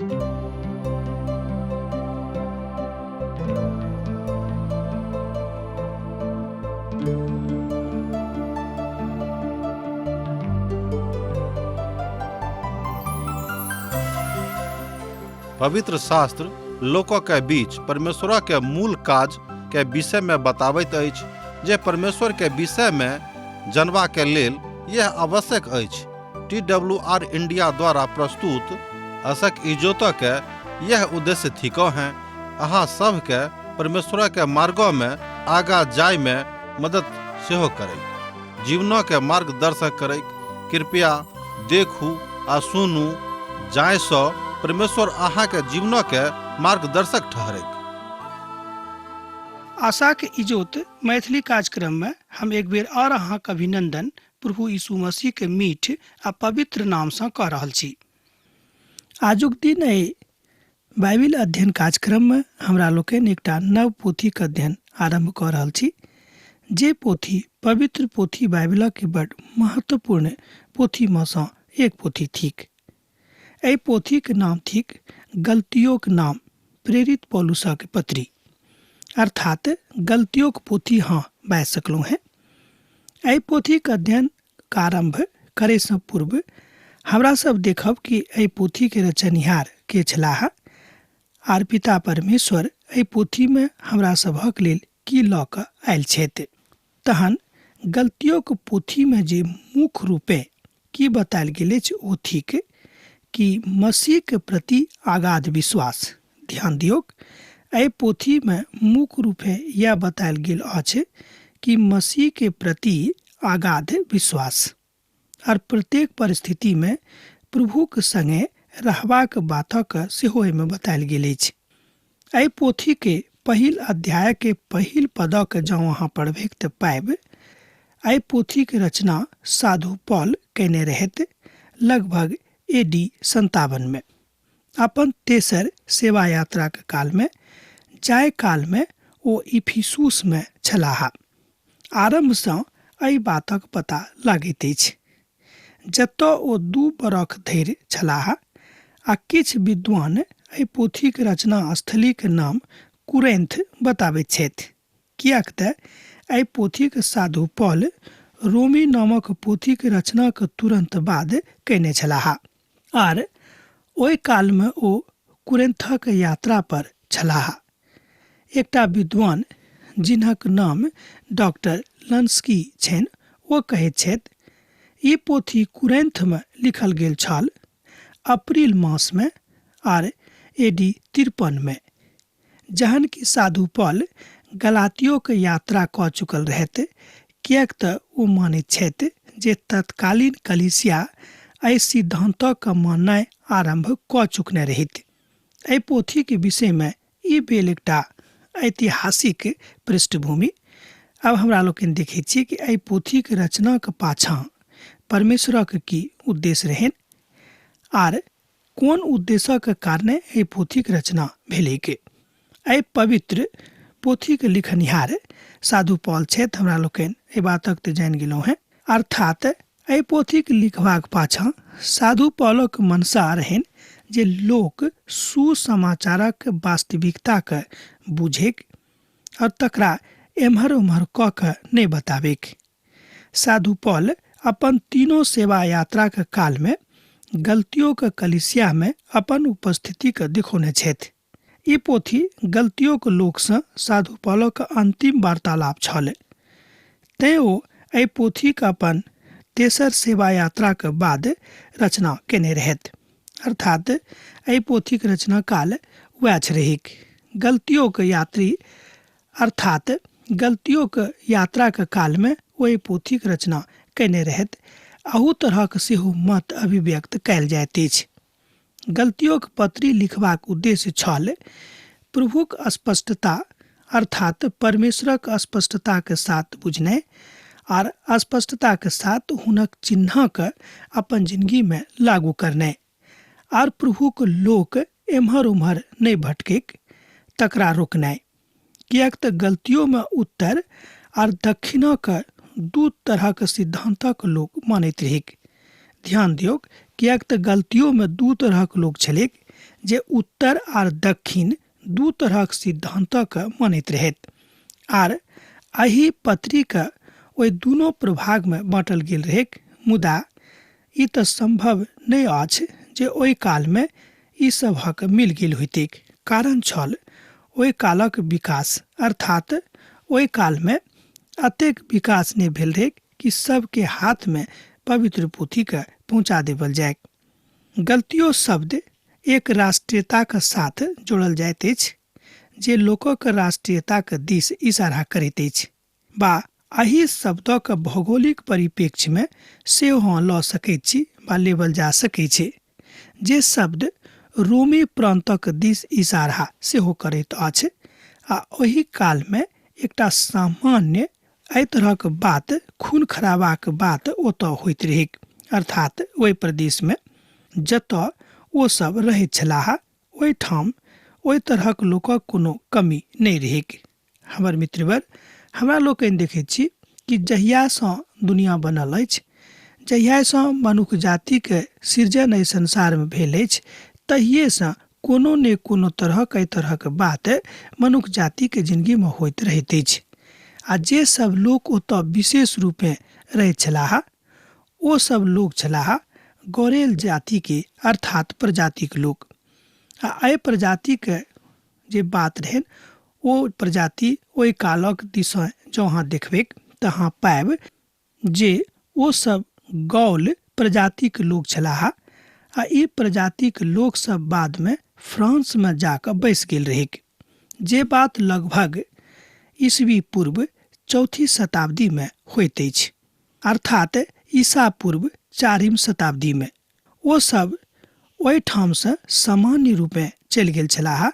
पवित्र शास्त्र लोकों के बीच परमेश्वर के मूल काज के विषय में बताबैत अछि, जे परमेश्वर के विषय में जनबा के लेल यह आवश्यक अछि। TWR इंडिया द्वारा प्रस्तुत अशक इजोतो के यह उद्देश्य थिको हैं अहाँ सब के परमेश्वर के मार्गों में आगा जाय में मदद सेहो करे, जीवनों के मार्गदर्शक करे। कृपया देखू आ सुनू, जाय सो परमेश्वर अहाँ के जीवनों के मार्गदर्शक ठहरे। आशा के इजोत मैथिली कार्यक्रम में हम एक बेर और अहाँ के अभिनंदन प्रभु यीशु मसीह के मीठ आ पवित्र नाम से कह रहल छी। आजुक दिन बाइबिल अध्ययन कार्यक्रम में हमरा लोकन एकटा नव पोथी के अध्ययन आरंभ कर रहल छी, जे पोथी पवित्र पोथी बाइबिल के बड़ महत्वपूर्ण पोथी में से एक पोथी थिक। एहि पोथी के नाम थिक गलतियों के नाम प्रेरित पौलुसा के पत्री, अर्थात गलतियों के पोथी हाँ बाज सकलू हैं। एहि पोथी के अध्ययन का आरंभ करे से पूर्व हमरा सब देखब कि एहि पोथी के रचनिहार के छलाह, आर पिता परमेश्वर एहि पोथी में हमरा सभक लेल की लऽ कऽ आयल छथि। तहन गलतियों के पोथी में जे मुख्य रूपे की बतायल गेल अछि ओ थिक कि मसीह के प्रति अगाध विश्वास। ध्यान दियौ, एहि पोथी में मुख्य रूपे यह बतायल गेल अछि कि मसीह के प्रति अगाध विश्वास और प्रत्येक परिस्थिति में प्रभु के संगे रहबाक बातक सेहो एहिमे बतायल गेल अछि। एहि पोथी के पहिल अध्याय के पहिल पदक जँ अहाँ पढ़बै तऽ पाएब, एहि पोथी के रचना साधु पौल कयने रहथि लगभग AD 57 में। अपन तेसर सेवा यात्रा के काल में जाय काल में ओ इफिसुस में छलाह। आरंभ से एहि बातक पता लागैत अछि, जतऽ ओ 2 बरख धरि छलाह आ किछु विद्वान एहि पोथी के रचना स्थली के नाम कुरिन्थ बताबैत छथि, कियाक तऽ एहि पोथी के साधु पौल रोमी नामक पोथी के रचना के तुरंत बाद कयने छलाह आर ओहि काल में ओ कुरिन्थक यात्रा पर छलाह। एकटा विद्वान जिनक नाम डॉक्टर लंस्की छनि, ओ कहैत छथि ई पोथी कुरिन्थ में लिखल गेल छल अप्रैल मास में आर AD 53 में, जहन कि साधु पौल गलातियों के यात्रा कऽ चुकल रहथि, कियाक तऽ ओ मानैत छथि जे तत्कालीन कलीसिया एहि सिद्धांतों का माननाइ आरंभ कऽ चुकने रहथि। एहि पोथी के विषय में ई भेल एकटा ऐतिहासिक पृष्ठभूमि। अब हमरा लोकनि देखै छी कि एहि पोथी के रचना के पाछाँ परमेश्वरक की उद्देश्य रहनि आर कोन उद्देश्य के कारणे एहि पोथी के रचना भेलै के। एहि पवित्र पोथी के लिखनिहार साधु पौल छथि, हमरा लोकनि एहि बातक तऽ जानि गेलहुँ हैं। अर्थात एहि पोथी के लिखबाक पाछाँ साधु पौलक मनसा रहनि जे लोक सुसमाचारक वास्तविकता के बुझेक और तकरा एम्हर उम्हर कऽ कऽ नहि बताबेक। साधु पौल अपन तीनों सेवा यात्रा के काल में गलतियों के कलीसिया में अपन उपस्थिति के दिखौने छथि। ई पोथी गलतियों के लोक से साधु पौलक अंतिम वार्तालाप छल, तें ओ एहि पोथी के अपन तेसर सेवा यात्रा के बाद रचना केने रहथि। अर्थात एहि पोथी के रचना काल वएह छलैक। गलतियों के यात्री अर्थात गलतियों के यात्रा के काल में ओहि पोथी के रचना केने रहथि। अहू तरहक सेहो मत अभिव्यक्त कयल जाइत अछि। गलतियों के पत्री लिखबाक उद्देश्य छल प्रभुक स्पष्टता अर्थात परमेश्वरक स्पष्टता के साथ बुझनाइ और स्पष्टता के साथ हुनक चिन्ह के अपन जिंदगी में लागू करनाइ और प्रभु के लोक एम्हर उम्हर नहीं भटकेक तकरा रोकनाइ। कियाक तऽ गलतियों में उत्तर और दक्षिण के 2 तरह के सिद्धांतक लोक मानैत रहैक। ध्यान दियौ, कियाक तऽ गलतियों में 2 तरह के लोग छलैक जे उत्तर आर दक्षिण दू तरहक सिद्धांतक मानैत रहैत, आर एही पत्रिका ओहि दुनू प्रभाग में बाँटल गेल रहेक। मुदा ई तऽ संभव नहि अछि जे ओहि काल में ई सभक मिल गेल होइतेक। कारण छल ओहि कालक विकास, अर्थात ओहि काल में अतेक विकास नहि भेल रहेक कि सबके हाथ में पवित्र पोथी के पहुँचा देवल जाए। गलतियों शब्द एक राष्ट्रीयता के साथ जोड़ल जाइत अछि जे लोकक राष्ट्रीयता के दिस इशारा करैत अछि, बा एही शब्दक भौगोलिक परिप्रेक्ष्य में सेहो लऽ सकैत छी बा लेबल जा सकैत छै। जे शब्द रोमी प्रांतक दिस इशारा सेहो करैत अछि, आ ओही काल में एकटा सामान्य एहि तरहक बात खून खराबाक बात ओतऽ होइत रहेक, अर्थात ओहि प्रदेश में जतऽ ओ सब रहैत छलाह ओहि ठाम ओहि तरहक लोकक कोनो कमी नहि रहेक। हमर मित्रवर, हमरा लोकनि देखैत छी कि जहियासँ दुनिया बनल अछि, जहियासँ मनुष्य जाति के सृजन एहि संसार में भेल अछि, तहिएसँ कोनो ने कोनो तरहक एहि तरहक बात मनुष्य जाति के जिंदगी में होइत रहैत अछि। आ जे सब लोग ओतऽ विशेष रूपे रहैत छलाह ओ सब लोग छलाह गौरेल जाति के, अर्थात प्रजातिक लोग। आ एहि प्रजाति के जे बात रहन ओ प्रजाति ओहि कालक दिशा जो अहाँ देखबे तऽ अहाँ पाएब जे ओ सब गौल प्रजातिक लोग छलाह। आ ई प्रजातिक लोग सब बाद में फ्रांस में जाकर बस गेल रहेक, जे बात लगभग ईस्वी पूर्व 4वीं शताब्दी में होइत अछि, अर्थात ईसा पूर्व 4वीं शताब्दी में। ओ सब ओहि ठाम से सामान्य रूपे चलि गेल छलाह,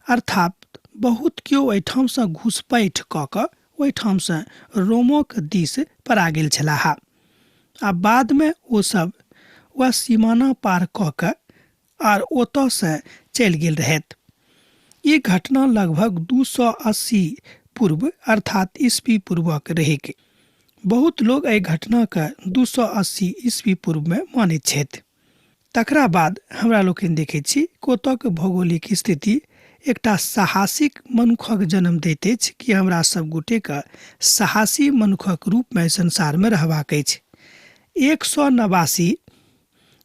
अर्थात बहुत केओ ओहि ठाम से घुसपैठ कऽ कऽ ओहि ठाम से रोमक दिस परा गेल छलाह। आ बाद में ओ सब वह सीमाना पार कऽ कऽ आर ओतऽ से चलि गेल रहैत। ई घटना लगभग 280 पूर्व अर्थात ईस्वी पूर्वक रहेक। बहुत लोग एहि घटना के 280 ईस्वी पूर्व में मानैत छथि। तकरा बाद हमरा लोकनि देखैत छी ओतऽक भौगोलिक स्थिति एकटा साहसिक मनुखक जन्म दैत अछि कि हमरा सब गोटे के साहसी मनुखक रूप में संसार में रहबाक अछि। 189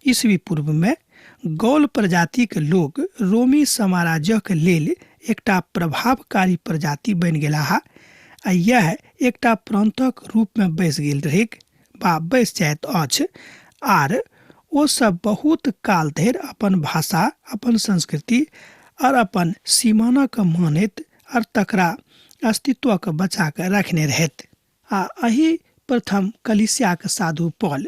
ईस्वी पूर्व में गौल प्रजाति के लोग रोमी साम्राज्य के लेल एकटा प्रभावकारी प्रजाति बनि गेलाह। आ यह एकटा प्रांतक रूप में बस गेल रहेक बा बस जाइत अछि, आर ओ सब बहुत काल धरि अपन भाषा, अपन संस्कृति और अपन सीमाना के मानैत और तकरा अस्तित्व के बचा के रखने रहैत। आ एही प्रथम कलीसिया के साधु पौल,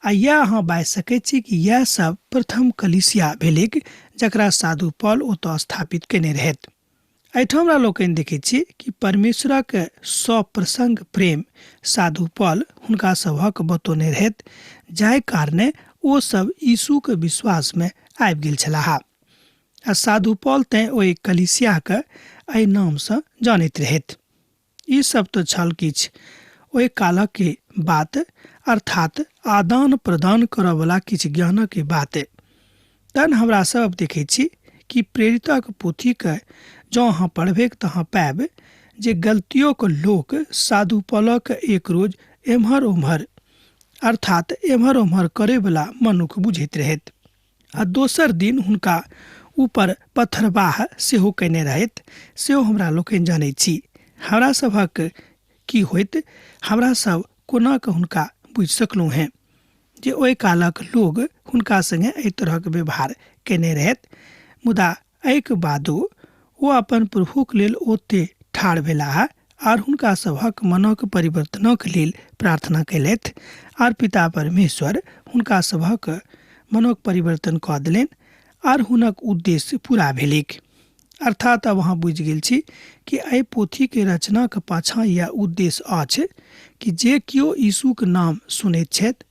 आ यह अहाँ बाजि सकैत छी कि यह सब प्रथम कलीसिया भेलिक जकरा साधु पौल ओतऽ स्थापित केने रहैत। एहिठाम हमरा लोकनि देखैत छी कि परमेश्वरक सप्रसंग प्रेम साधु पौल हुनका सभक बतौने रहैत, जाहि कारणे ओ सब यीशु के विश्वास में आबि गेल छलाह। आ साधु पौल तें ओहि कलीसिया के एहि नाम से जानैत रहैत। ई सब तो छल किछ ओहि कालक के बात, अर्थात आदान प्रदान करऽ वाला किछ ज्ञानक के बात। तहन हमरा सब देखैत छी कि प्रेरितक पोथी के जँ अहाँ पढ़बै तऽ अहाँ पाएब जे गलतियों के लोक साधु पौलक एक रोज एम्हर ओम्हर, अर्थात एम्हर ओम्हर करे वाला मनुख बुझैत रहैत। आ दोसर दिन हुनका ऊपर पत्थरबाह सेहो केने रहैत, सेहो हमरा लोकनि जानैत छी। हमरा सभक की होइत, हमरा सब कोना कऽ हुनका बुझि सकलहुँ हैं जे ओहि कालक लोग हुनका संगे एहि तरहक व्यवहार केने रहैत। मुदा एहिके बादो ओ अपन प्रभुक लेल ओते ठाढ़ भेलाह आर हुनका सभक मनक परिवर्तनक लेल प्रार्थना कयलथि, आर पिता परमेश्वर हुनका सभक मनक परिवर्तन कऽ देलनि आर हुनक उद्देश्य पूरा भेलिक। अर्थात अब अहाँ बुझि गेल छी कि एहि पोथी के रचना के पाछाँ यह उद्देश्य अछि कि जे केओ यीशुक नाम सुनैत छथि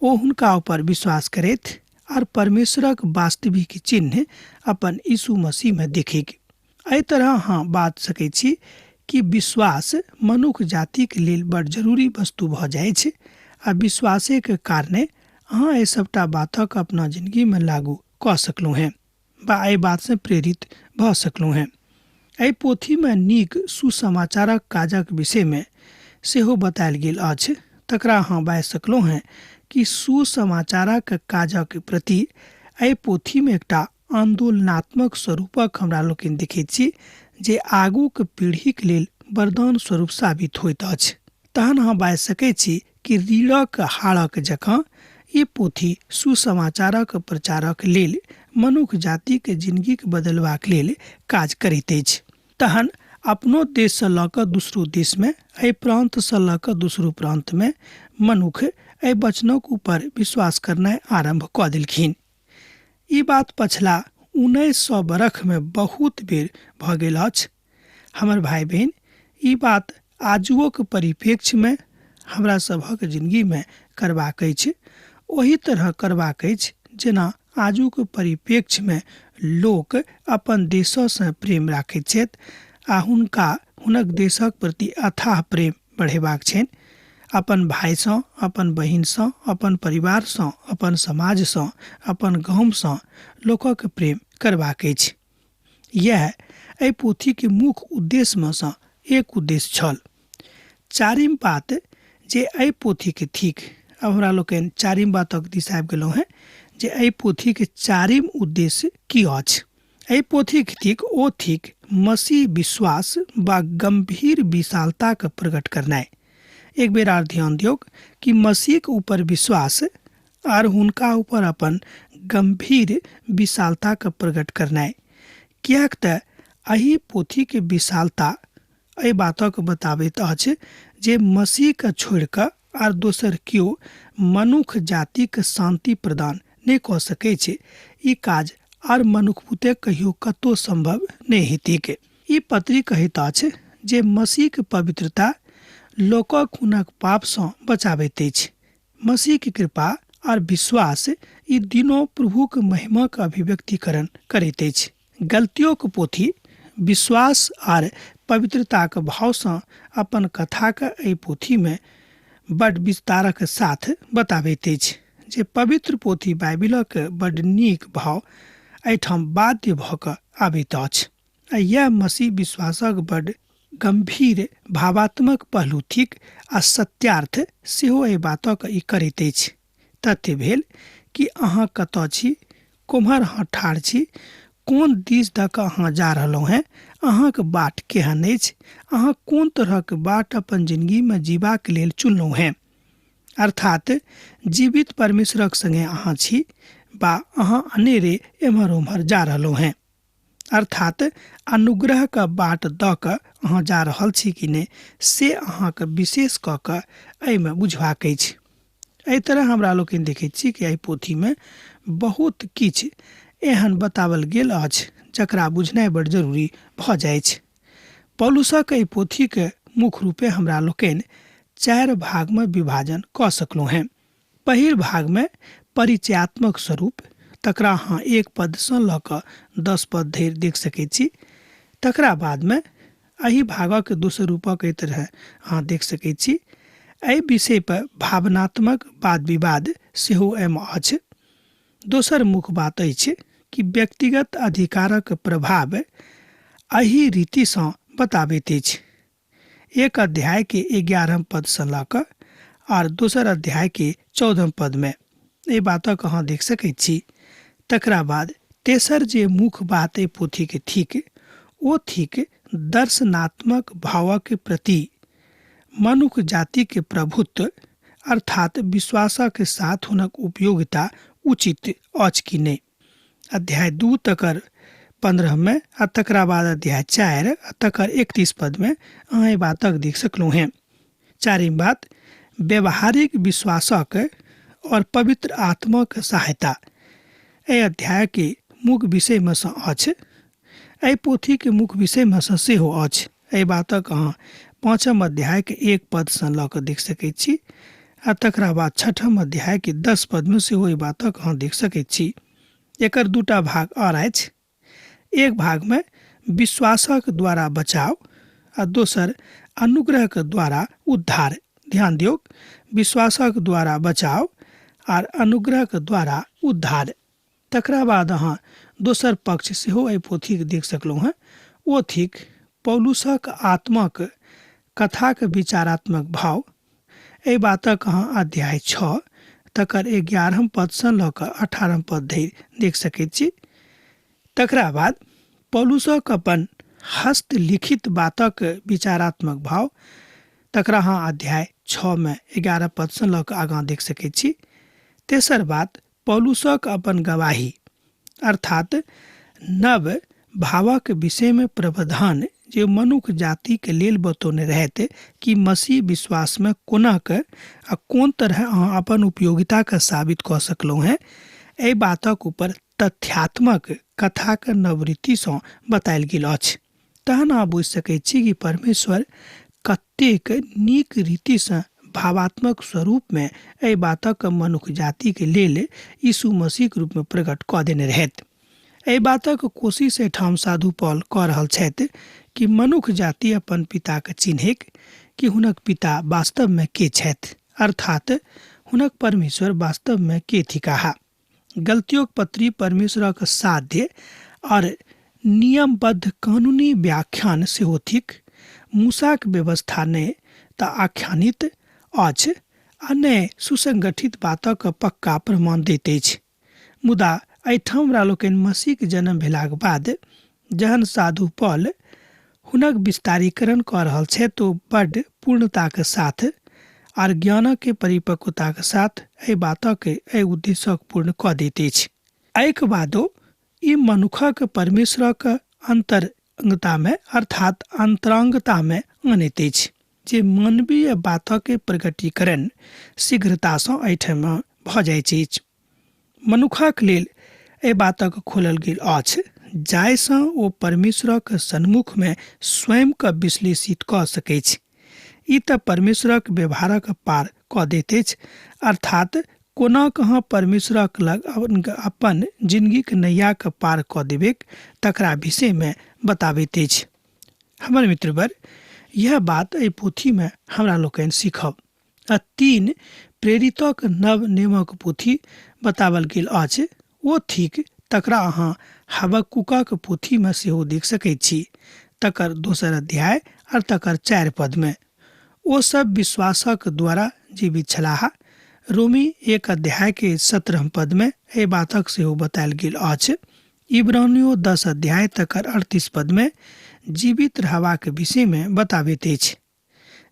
ओ हुनका ऊपर विश्वास करथि आर परमेश्वरक वास्तविक चिन्ह अपन यीशु मसीह में देखिक। एहि तरह अहाँ बात सकैत छी कि विश्वास मनुष्य जाति के लेल बड़ जरूरी वस्तु भऽ जाइ छै, आ विश्वासे के कारणे अहाँ एहि सबटा बातक अपना जिंदगी में लागू कऽ सकलहुँ हैं। बा एहि बात से प्रेरित भ सकलहुँ हैं। एहि पोथी में नीक सुसमाचारक काजक विषय में सेहो बतायल गेल अछि। तकरा अहाँ बाजि सकलहुँ हैं कि सुसमाचारक काजक प्रति एहि पोथी में एकटा आंदोलनात्मक स्वरूपक हमरा लोकनि देखैत छी जे आगूक पीढ़ीक लेल वरदान स्वरूप साबित होइत अछि। तहन अहाँ बाजि सकैत छी कि रीढ़क हाड़क जकाँ ई पोथी सुसमाचारक प्रचारक लेल मनुष्य जाति के जिंदगी के बदलबाक लेल काज करैत अछि। तहन अपनो देश से लऽ कऽ दूसरो देश में, एहि प्रांत से लऽ कऽ दूसरो प्रांत में मनुष्य एहि वचनक ऊपर विश्वास करनाइ आरंभ कऽ देलखिन। ई बात पछिला 1900 बरख में बहुत बेर भऽ गेल अछि। हमर भाई बहन, ई बात आजुक परिप्रेक्ष्य में हमरा सभक जिंदगी में करबाक अछि। ओही तरह करबाक अछि जेना आजुक परिप्रेक्ष्य में लोक अपन देशों से प्रेम राखैत छथि आ हुनक देशक प्रति अथाह प्रेम बढ़ेबाक छनि। अपन भाई सँ, अपन बहिन सँ, अपन परिवार सँ, अपन समाज सँ, अपन गाम सँ लोकक प्रेम करबाक अछि। यह एहि पोथी के मुख्य उद्देश्य में सँ एक उद्देश्य छल। चारिम बात जे एहि पोथी के थिक, अब हमरा लोकनि चारिम बातक दिस आबि गेलहुँ हैं जे एहि पोथी के चारिम उद्देश्य की अछि। एहि पोथी के थिक ओ थिक मसीह विश्वास बा गंभीर विशालता के प्रकट करनाइ। एक बेर आर ध्यान दियौ कि मसीह के ऊपर विश्वास आर हुनका ऊपर अपन गंभीर विशालता के प्रकट करनाइ। कियाक तऽ एहि पोथी के विशालता एहि बातक बताबैत अछि जे मसीह के छोड़ि कऽ आर दोसर केओ मनुष्य जाति के शांति प्रदान नहीं कऽ सकै छै। ई काज आर मनुष्य बुते कहियो कतौ संभव नहीं हेतैक। ई पत्री कहैत अछि जे मसीह के पवित्रता लोकक हुनक पाप सँ बचाबैत अछि। मसीह की कृपा आर विश्वास ई तीनों प्रभु के महिमा के अभिव्यक्तिकरण करैत अछि। गलतियों के पोथी विश्वास आर पवित्रता के भाव सँ अपन कथा के एहि पोथी में बड़ विस्तारक साथ बताबैत अछि जे पवित्र पोथी बाइबिलक बड़ नीक भाव एहिठाम बाध्य भऽ कऽ आबैत अछि। आ यह मसीह विश्वासक बड़ गंभीर भावात्मक पहलू थिक आ सत्यार्थ सेहो एहि बातक ई करैत अछि। तथ्य भेल कि अहाँ कतऽ छी, कोम्हर अहाँ ठाढ़ छी, कोन दिस दऽ कऽ अहाँ जा रहलहुँ हैं, अहाँके बाट केहन अछि, अहाँ कोन तरहक बाट अपन जिंदगी में जीबाक लेल चुनलहुँ हैं। अर्थात जीवित परमेश्वरक संगे अहाँ छी बा अहाँ अनेरे एम्हर ओम्हर जा रहलहुँ हैं। अर्थात अनुग्रह का बाट दऽ कऽ अहाँ जा रहल छी कि नहीं से अहाँके विशेष कऽ कऽ एहिमे बुझबाक अछि। एहि तरह हमरा लोकनि देखैत छी कि एहि पोथी में बहुत किछु एहन बतावल गेल अछि जकरा बुझनाइ बड़ जरूरी भऽ जाइ छै। पौलुसक एहि पोथी के मुख्य रूपे हमरा लोकनि 4 भाग में विभाजन कऽ सकलहुँ हैं। पहिल भाग में परिचयात्मक स्वरूप, तकरा अहाँ 1 पद सँ लऽ कऽ 10 पद धरि देख सकैत छी। तकरा बाद में एहि भागक दोसर रूपक एहि तरह अहाँ देख सकैत छी। एहि विषय पर भावनात्मक वाद विवाद सेहो एहिमे अछि। दोसर मुख्य बात अछि कि व्यक्तिगत अधिकारक प्रभाव एहि रीति सँ बताबैत अछि। एक अध्याय के 11 पद से लऽ कऽ और दोसर अध्याय के 14 पद में ये बातक अहाँ देख सकैत छी। तकरा बाद तेसर जे मुख्य बात ए पोथी के थिक ओ थिक दर्शनात्मक भावक प्रति मनुष्य जाति के प्रभुत्व, अर्थात विश्वासक साथ हुनक उपयोगिता उचित अछि कि नहीं। अध्याय 2 तकर 15 में आ तकरा बाद अध्याय 4 आ तकर 31 पद में अहाँ ये बातक देख सकलहुँ हैं। चारिम बात व्यवहारिक विश्वासक और पवित्र आत्मा के सहायता एहि अध्याय के मुख्य विषय में सँ अछि। एहि पोथी के मुख्य विषय में सँ सेहो अछि। एहि बातक अहाँ 5म अध्याय के 1 पद सँ लऽ कऽ देख सकैत छी आ तकरा बाद 6म अध्याय के 10 पद में सेहो एहि बातक अहाँ देख सकैत छी। एकर 2टा भाग और अछि। एक भाग में विश्वासक द्वारा बचाव आ दोसर अनुग्रह के द्वारा उद्धार। ध्यान दियौ, विश्वासक द्वारा बचाव और अनुग्रह के द्वारा उद्धार। तकरा बाद अहाँ दोसर पक्ष सेहो एहि पोथीके देख सकलहुँ हेँ, ओ थिक पौलुसक आत्माक कथाक विचारात्मक भाव। एहि बातक अहाँ अध्याय 6 तकर 11 पदसँ लऽ कऽ 18 पद धरि देख सकैत छी। तकरा बाद पौलुसक अपन हस्तलिखित बातक विचारात्मक भाव, तकरा अहाँ अध्याय 6 में 11 पदसँ लऽ कऽ आगाँ देख सकैत छी। तेसर बात पौलुसक अपन गवाही अर्थात नव भावक विषय में प्रावधान जे मनुष्य जाति के लेल बतौने रहते कि मसीह विश्वास में कोना के आ कोन तरह अहाँ अपन उपयोगिता के साबित कऽ सकलहुँ हैं, एहि बातक ऊपर तथ्यात्मक कथा के नवरीति सँ बतायल गेल अछि। तहन अहाँ बुझि सकैत छी कि परमेश्वर कतेक नीक रीति सँ भावात्मक स्वरूप में एहि बातक मनुष्य जाति के लेल यीशु मसीह के रूप में प्रकट कऽ देने रहथि। एहि बातक कोशिश एहिठाम साधु पौल कऽ रहल छथि कि मनुष्य जाति अपन पिता के चिन्हैक कि हुनक पिता वास्तव में के छथि, अर्थात हुनक परमेश्वर वास्तव में के थिकाह। गलतियों पत्री परमेश्वरक साध्य और नियमबद्ध कानूनी व्याख्यान सेहो थिक। मूसाक व्यवस्था ने तऽ आख्यानित अछि आ ने सुसंगठित बातक पक्का प्रमाण दैत अछि। मुदा एहिठाम हमरा लोकनि मसीहक जन्म भेलाक बाद जहन साधु पौल हुनक विस्तारीकरण कऽ रहल छै तो बड्ड पूर्णता के साथ और ज्ञान के परिपक्वता के साथ एहि बातक एहि उद्देश्यक पूर्ण कऽ दैत अछि। एहिके बादो ई मनुखक परमेश्वरक अंतरंगता में अर्थात अंतरंगता में आनैत अछि, जे मानवीय बातक प्रकटीकरण शीघ्रता सँ एहिठाम भऽ जाइत अछि। मनुखक लेल एहि बातक खोलल गेल अछि जाहिसँ ओ परमेश्वरक सन्मुख में स्वयं के विश्लेषित कऽ सकैत अछि। ई तऽ परमेश्वरक व्यवहारक पार कऽ दैत अछि, अर्थात कोना कहाँ परमेश्वरक लग अपन जिंदगीक नैया के पार कऽ देबेक तकरा विषय में बताबैत अछि। हमर मित्रवर, यह बात एहि पोथी में हमरा लोकनि सीखब। 3 प्रेरितक नव नियमक पोथी बतावल गेल अछि, ओ थिक तकरा अहाँ हबक्कुकक पोथी में सेहो देख सकैत छी। तकर 2 अध्याय और तकर 4 पद में ओ सब विश्वासक द्वारा जीवित छलाह। रोमी 1 अध्याय के 17 पद में एहि बातक सेहो बतायल गेल अछि। इब्रानियों 10 अध्याय तकर 38 पद में जीवित रहबाक विषय में बताबैत अछि।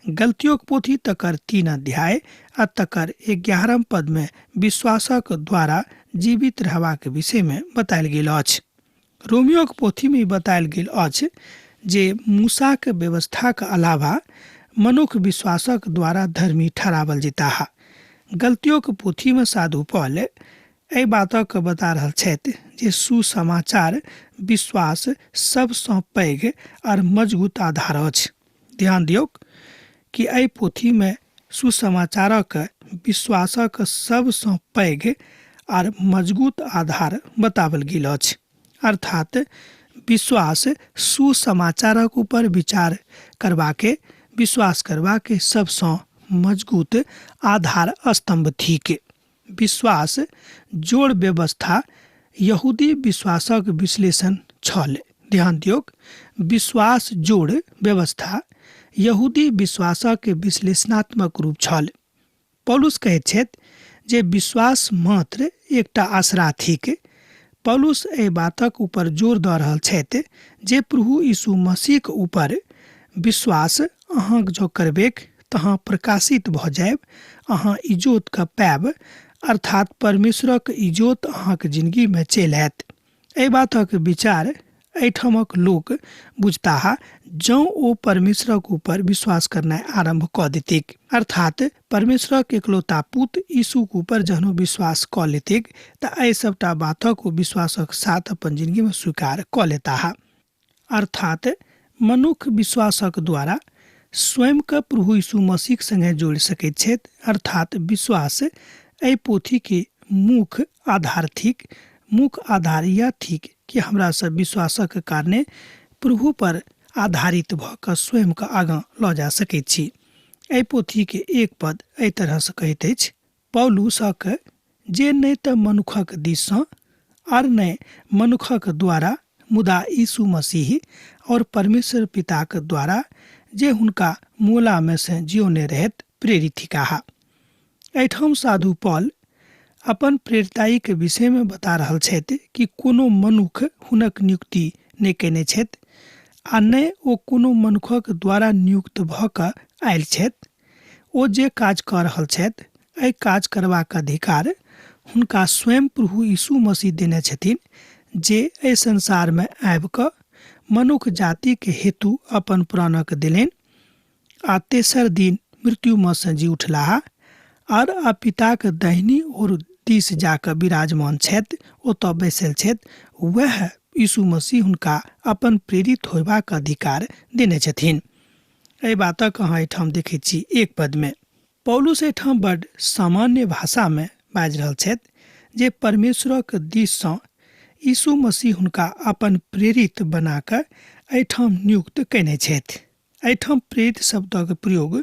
गलतियों पोथी तकर 3 अध्याय आ तकर 11 पद में विश्वासक द्वारा जीवित रहबाक विषय में बतायल गेल अछि। रोमियो के पोथी में बतायल गेल अछि जे मूसा के व्यवस्था के अलावा मनुष्य विश्वासक द्वारा धर्मी ठहरावल जेताह। गलतियों के पोथी में साधु पौल एहि बातक बता रहल छथि जे सुसमाचार विश्वास सबसँ पैघ और मजबूत आधार अछि। ध्यान दियौ कि एहि पोथी में सुसमाचारक विश्वासक सबसँ पैघ और मजबूत आधार बतावल गेल अछि, अर्थात विश्वास सुसमाचारक ऊपर विचार करबाके विश्वास करबाके सबसँ मजबूत आधार स्तंभ थिक। विश्वास जोड़ व्यवस्था यहूदी विश्वासक विश्लेषण छल। ध्यान दियौ, विश्वास जोड़ व्यवस्था यहूदी विश्वासक विश्लेषणात्मक रूप छल। पौलुस कहैत छथि जे विश्वास मात्र एकटा आसरा थिक। पौलुस एहि बातक ऊपर जोर दऽ रहल छथि जे प्रभु यीशु मसीह के ऊपर विश्वास अहाँ जो करबेक तहाँ प्रकाशित भऽ जायब, अहाँ इजोत के पायब, अर्थात परमेश्वरक इजोत अहाँके जिंदगी में चलि आयत। एहि बातक विचार एहिठामक लोक बुझताह जँ ओ परमेश्वरक ऊपर विश्वास करनाइ आरंभ कऽ देतिक, अर्थात परमेश्वरक एकलौता पुत्र यीशु के ऊपर जहनो विश्वास कऽ लेतिक तऽ एहि सबटा बातक ओ विश्वासक साथ अपन जिंदगी में स्वीकार कऽ लेताह। अर्थात मनुष्य विश्वासक द्वारा स्वयं के प्रभु यीशु मसीह संगे जोड़ि सकैत छथि, अर्थात विश्वास एहि पोथी के मुख्य आधार थिक। मुख्य आधार यह थिक कि हमरा सब विश्वासक कारणे प्रभु पर आधारित भऽ कऽ स्वयं के आगाँ लऽ जा सकैत छी। एहि पोथी के 1 पद एहि तरह से कहैत अछि, पौलुसक जे नहि तऽ मनुखक दिससँ और न मनुखक द्वारा मुदा यीशु मसीह और परमेश्वर पिता के द्वारा जे हुनका मूला में से जियोने रहत प्रेरित थिकाहा। एठाम साधु पॉल अपन प्रेरिताई के विषय में बता रहल छथि कि कोनो मनुख हुनक नियुक्ति नहि केने छथि आ नहि ओ कोनो मनुखक द्वारा नियुक्त भऽ कऽ आयल छथि। ओ जे काज कऽ रहल छथि एहि काज करबाक अधिकार हुनका स्वयं प्रभु यीशु मसीह देने छथिन, जे एहि संसार में आबि कऽ मनुख जाति के हेतु अपन प्राणक देलनि आ तेसर दिन मृत्यु में से जी उठलाह और आ पिता के दाहिनी ओर दिस जाकर विराजमान छथि, ओतऽ बैसल छथि। वह यीशु मसीह हुनका अपन प्रेरित होयबाक अधिकार देने छथिन। एहि बातक अहाँ एहिठाम देखै छी एक पद में पौलुस एहिठाम बड़ सामान्य भाषा में बाजि रहल छथि जे परमेश्वरक दिस सँ यीशु मसीह हुनका अपन प्रेरित बना कऽ एहिठाम नियुक्त कयने छथि। एहिठाम प्रेरित शब्दक प्रयोग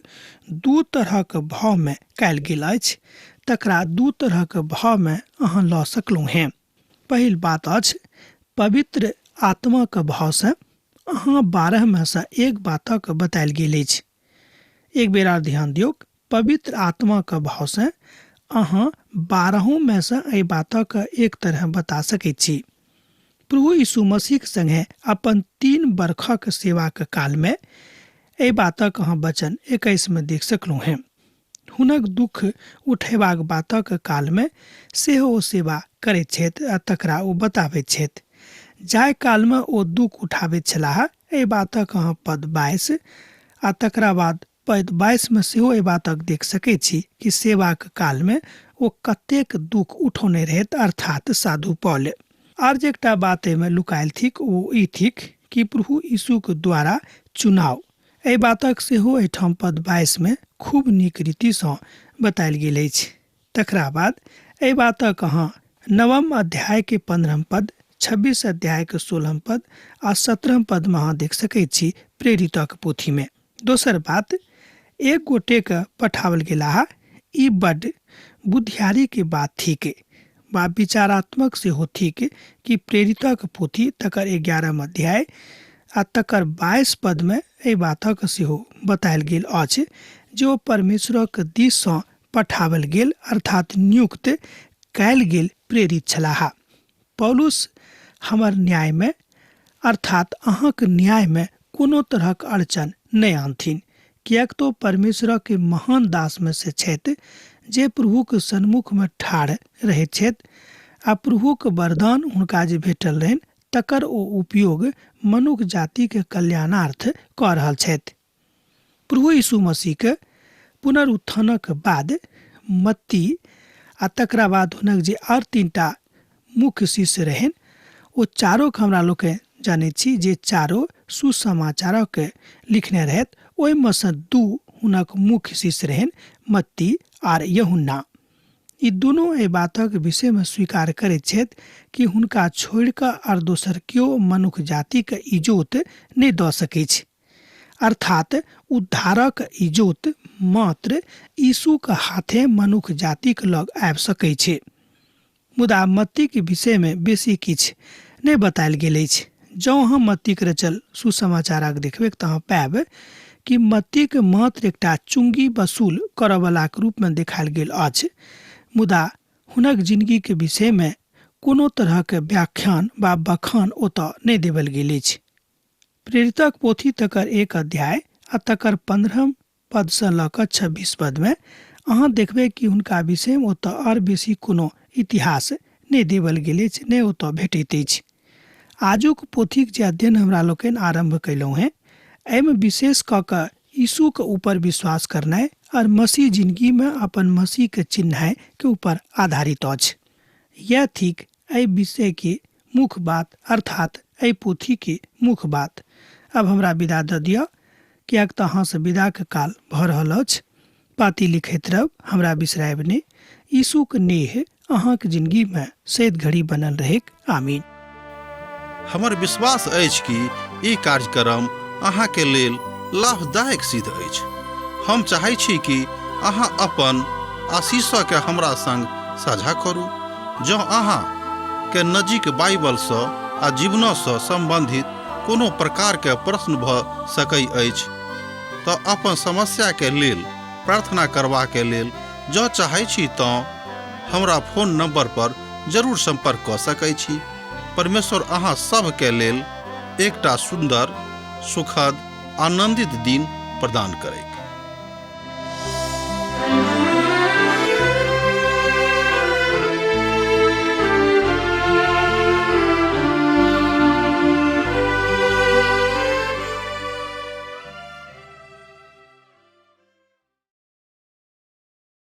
दू तरहक भाव में कयल गेल अछि, तकरा दू तरहक भाव में अहाँ लऽ सकलहुँ हैं। पहिल बात अछि पवित्र आत्माक भाव से अहाँ 12 में से एक बातक बतायल गेल अछि। एक बेर और ध्यान दियौ, पवित्र आत्माक भाव से अहाँ 12 में से एहि बातक एक तरह बता सकैत छी। प्रभु यीशु मसीह के संगे अपन 3 बरखक सेवा के काल में एहि बातक अहाँ वचन 21 में देख सकलहुँ हैं। हुनक दुख उठेबाक बातक काल में सेहो ओ सेवा करैत छथि आ तकरा ओ बताबैत छथि। जाहि काल में ओ दुख उठाबैत छलाह एहि बातक अहाँ पद 22 आ तकरा बाद पद 22 में सेहो एहि बातक देख सकैत छी कि सेवाक काल में ओ कतेक दुख उठौने रहत, अर्थात साधु पौल। आर जे एकटा बात में लुकायल थिक ओ ई थिक कि प्रभु यीशु के द्वारा चुनाव। एहि बातक सेहो एहिठाम पद 22 में खूब नीक रीति सँ बतायल गेल अछि। तकरा बाद एहि बातक अहाँ 9 अध्याय के 15 पद, 26 अध्याय के 16 पद आ 17 पद में अहाँ देख सकैत छी प्रेरितक पोथी में। दोसर बात, एक गोटे के पठावल गेलाह ई बड बुद्धियारी के बात थिक बा विचारात्मक से हो थिक कि प्रेरितक पोथी तकर 11 अध्याय आ तकर 22 पद में एहि बातक सेहो बतायल गेल अछि जे ओ परमेश्वरक दिस सँ पठावल गेल अर्थात नियुक्त कयल गेल प्रेरित छलाह। पौलुस हमर न्याय में अर्थात अहाँक न्याय में कोनो तरहक अड़चन नहि आनथिन, किएक तो परमेश्वर के महान दास में से छथि जे प्रभु के सन्मुख में ठाढ़ रहैत छथि आ प्रभु के वरदान हुनका जे भेटल रहनि तकर ओ उपयोग मनुष्य जाति के कल्याणार्थ कऽ रहल छथि। प्रभु यीशु मसीह के पुनरुत्थानक बाद मत्ती आ तकरा बाद हुनक जे और 3टा मुख्य शिष्य रहन ओ चारों के हमरा लोग जाने छी जे चारों सुसमाचारक के लिखने रहत। ओहि में से 2 हुनक मुख्य शिष्य रहन, मत्ती आर यूहन्ना। ई दोनों एहि बातक विषय में स्वीकार करैत छथि कि हुनका छोड़ कऽ आर दोसर केओ मनुष्य जाति के इजोत नहि दऽ सकैत छै, अर्थात उद्धारक इजोत मात्र यीशु के हाथे मनुष्य जाति के लग आबि सकैत छै। मुदा मत्ती के विषय में बेसी किछु नहि बतायल गेल अछि। जँ अहाँ मत्ती के रचल सुसमाचारक देखबै तऽ अहाँ पाएब कि मत्ती के मात्र एकटा चुंगी वसूल करऽ वाला के रूप में देखायल गेल अछि, मुदा हुनक जिंदगी के विषय में कोनो तरह के व्याख्यान वा बखान ओतऽ नहि देवल गेल अछि। प्रेरितक पोथी तकर 1 अध्याय आ तकर 15 पद से लऽ कऽ 26 पद में अहाँ देखबै कि हुनका विषय में ओतऽ और बेसी कोनो इतिहास नहि देवल गेल अछि, नहि ओतऽ भेटैत अछि। आजुक पोथीक जे अध्ययन हमरा लोकनि आरंभ कयलहुँ हैं एहिमे विशेष कऽ कऽ यीशु के ऊपर विश्वास करनाइ और मसीह जिंदगी में अपन मसीह के चिन्हाय के ऊपर आधारित अछि। यह थिक एहि विषय के मुख्य बात अर्थात एहि पोथी के मुख्य बात। अब हमरा विदा दऽ दिअ, किएक तऽ अहाँ से विदा के काल भऽ रहल अछि। पाती लिखैत रहब, हमरा बिसरायब नहि। यीशु के नेह अहाँ के जिंदगी में सैद घड़ी बनल रहेक। आमीन। हमर विश्वास अछि कि ई कार्यक्रम अहाँ के लेल लाभदायक सिद्ध अछि। हम चाहै छी कि अहाँ अपन आशीषके हमरा संग साझा करू। जँ अहाँ के नजीक बाइबल से आ जीवन से संबंधित कोनो प्रकार के प्रश्न भ सकै अछि तऽ अपन समस्या के लेल प्रार्थना करबा के लेल जँ चाहै छी तऽ हमरा फोन नंबर पर जरूर संपर्क कऽ सकै छी। परमेश्वर अहाँ सब के लेल एकटा सुंदर, सुखद, आनंदित दिन प्रदान करैक।